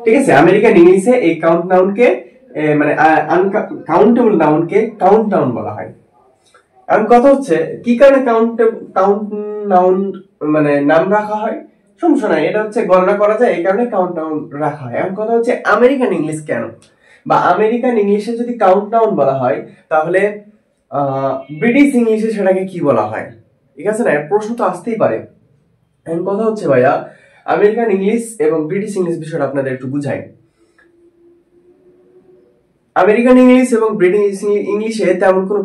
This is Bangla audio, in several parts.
ঠিক আছে, আমেরিকান ইংলিশে এই কাউন্ট নাউনকে মানে কাউন্টেবল নাউনকে কাউন্ট নাউন বলা হয়। এখন কথা হচ্ছে কি কারণে কাউন্ট নাউন মানে নাম রাখা হয়? সমস্যা নাই, এটা হচ্ছে গণনা করা যায়, এই কারণে কাউন্ট নাউন রাখা হয়। এখন কথা হচ্ছে আমেরিকান ইংলিশ কেন, বা আমেরিকান ইংলিশে যদি কাউন্ট নাউন বলা হয় তাহলে ব্রিটিশ ইংলিশে সেটাকে কি বলা হয়? ঠিক আছে না, প্রশ্ন তো আসতেই পারে। এখন কথা হচ্ছে ভাইয়া, আমেরিকান ইংলিশ এবং ব্রিটিশ ইংলিশ বিষয়টা আপনাদের একটু বুঝাই। আমেরিকান ইংলিশ এবং ব্রিটিশ ইংলিশে তেমন কোনো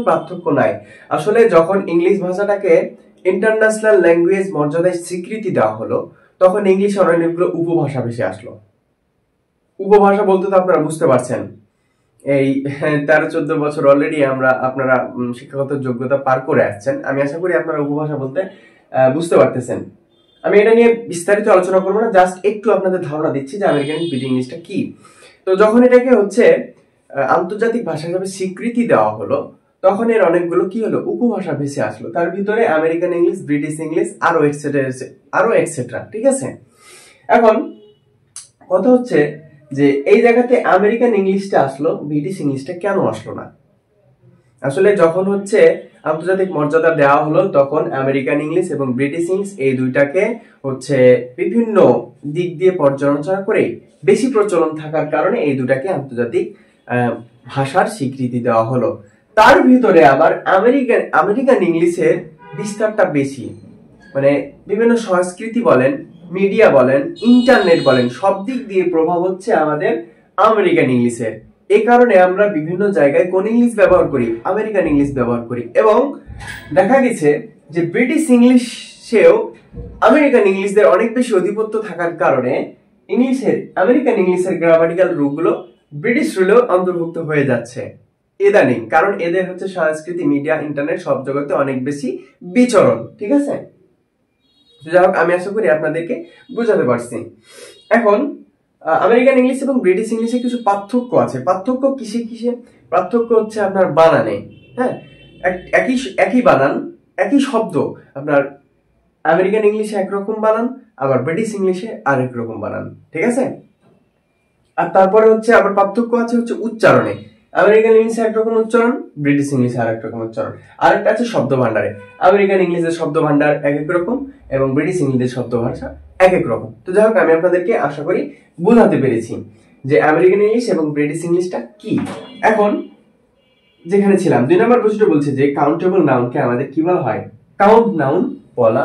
পার্থক্য নাই। আসলে যখন ইংলিশ ভাষাটাকে ইন্টারন্যাশনাল ল্যাঙ্গুয়েজ মর্যাদায় স্বীকৃতি দেওয়া হলো, তখন ইংলিশের অনেকগুলো উপভাষা ভেসে আসলো। উপভাষা বলতে তো আপনারা বুঝতে পারছেন, এই 13-14 বছর অলরেডি আপনারা শিক্ষাগত যোগ্যতা পার করে আসছেন। আমি আশা করি আপনারা উপভাষা বলতে বুঝতে পারতেছেন। আমি এটা নিয়ে বিস্তারিত আলোচনা করবো না, জাস্ট একটু আপনাদের ধারণা দিচ্ছি যে আমেরিকান ব্রিটিশ ইংলিশটা কি। তো যখন এটাকে হচ্ছে আন্তর্জাতিক ভাষা হিসেবে স্বীকৃতি দেওয়া হলো, তখন এর অনেকগুলো কি হলো, উপভাষা ভেসে আসলো। তার ভিতরে আমেরিকান ইংলিশ, ব্রিটিশ ইংলিশ, আরো এক্সেট্রা। ঠিক আছে, এখন কথা হচ্ছে যে এই জায়গাতে আমেরিকান ইংলিশটা আসলো, ব্রিটিশ ইংলিশটা কেন আসলো না? আসলে যখন হচ্ছে আন্তর্জাতিক মর্যাদা দেওয়া হলো, তখন আমেরিকান ইংলিশ এবং ব্রিটিশ ইংলিশ এই দুইটাকে হচ্ছে বিভিন্ন দিক দিয়ে পর্যালোচনা করে বেশি প্রচলন থাকার কারণে এই দুটাকে আন্তর্জাতিক ভাষার স্বীকৃতি দেওয়া হলো। তার ভিতরে আবার আমেরিকান ইংলিশের বিস্তারটা বেশি, মানে বিভিন্ন সংস্কৃতি বলেন, মিডিয়া বলেন, ইন্টারনেট বলেন, সব দিক দিয়ে প্রভাব হচ্ছে আমাদের আমেরিকান ইংলিশের। এই কারণে আমরা বিভিন্ন জায়গায় কোন ইংলিশ ব্যবহার করি? আমেরিকান ইংলিশ ব্যবহার করি। এবং দেখা গেছে যে ব্রিটিশ ইংলিশেও আমেরিকান ইংলিশদের অনেক বেশি আধিপত্য থাকার কারণে আমেরিকান ইংলিশের গ্রামাটিক্যাল রুলগুলো ব্রিটিশ রুলেও অন্তর্ভুক্ত হয়ে যাচ্ছে ইদানিং, কারণ এদের হচ্ছে সংস্কৃতি, মিডিয়া, ইন্টারনেট সব জগতে অনেক বেশি বিচরণ। ঠিক আছে, যাই হোক, আমি আশা করি আপনাদেরকে বোঝাতে পারছি। এখন আমেরিকান ইংলিশ এবং ব্রিটিশ ইংলিশে কিছু পার্থক্য আছে। পার্থক্য কিসে? পার্থক্য হচ্ছে আপনার বানানে। হ্যাঁ, একই বানান, একই শব্দ আপনার আমেরিকান ইংলিশে একরকম বানান, আবার ব্রিটিশ ইংলিশে আরেক রকম বানান। ঠিক আছে, আর তারপরে হচ্ছে আবার পার্থক্য আছে হচ্ছে উচ্চারণে। আমেরিকান ইংলিশে একরকম উচ্চারণ, ব্রিটিশ ইংলিশে আরেক রকম উচ্চারণ। আরেকটা আছে শব্দ ভান্ডারে। আমেরিকান ইংলিশের শব্দ ভান্ডার এক এক রকম এবং ব্রিটিশ ইংলিশের শব্দ ভাষা এক এক রকম। তো যাই হোক, আমি আপনাদেরকে আশা করি বোঝাতে পেরেছি যে আমেরিকান ইংলিশ এবং ব্রিটিশ ইংলিশটা কি। এখন যেখানে ছিলাম 2 নম্বর প্রশ্ন বলছে যে কাউন্টেবল নাউনকে আমাদের কি বলা হয়? কাউন্ট নাউন বলা